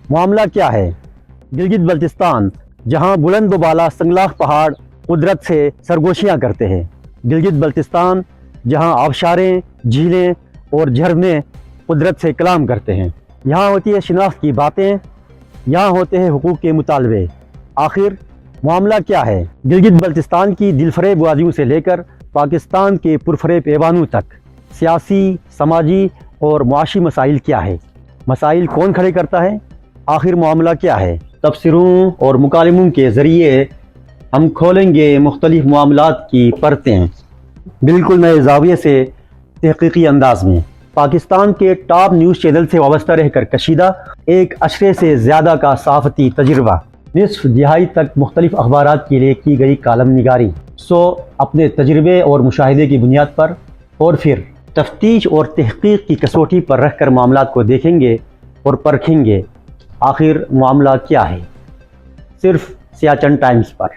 معاملہ کیا ہے؟ گلگت بلتستان جہاں بلند و بالا سنگلاخ پہاڑ قدرت سے سرگوشیاں کرتے ہیں، گلگت بلتستان جہاں آبشاریں، جھیلیں اور جھرنے قدرت سے کلام کرتے ہیں، یہاں ہوتی ہے شناخت کی باتیں، یہاں ہوتے ہیں حقوق کے مطالبے۔ آخر معاملہ کیا ہے؟ گلگت بلتستان کی دلفریب وادیوں سے لے کر پاکستان کے پرفریب ایوانوں تک سیاسی، سماجی اور معاشی مسائل کیا ہے؟ مسائل کون کھڑے کرتا ہے؟ آخر معاملہ کیا ہے؟ تبصروں اور مکالموں کے ذریعے ہم کھولیں گے مختلف معاملات کی پرتیں، بالکل نئے زاویے سے، تحقیقی انداز میں۔ پاکستان کے ٹاپ نیوز چینل سے وابستہ رہ کر کشیدہ ایک عشرے سے زیادہ کا صحافتی تجربہ، نصف دہائی تک مختلف اخبارات کے لیے کی گئی کالم نگاری، اپنے تجربے اور مشاہدے کی بنیاد پر اور پھر تفتیش اور تحقیق کی کسوٹی پر رکھ کر معاملات کو دیکھیں گے اور پرکھیں گے۔ آخر معاملہ کیا ہے؟ صرف سیاچن ٹائمز پر۔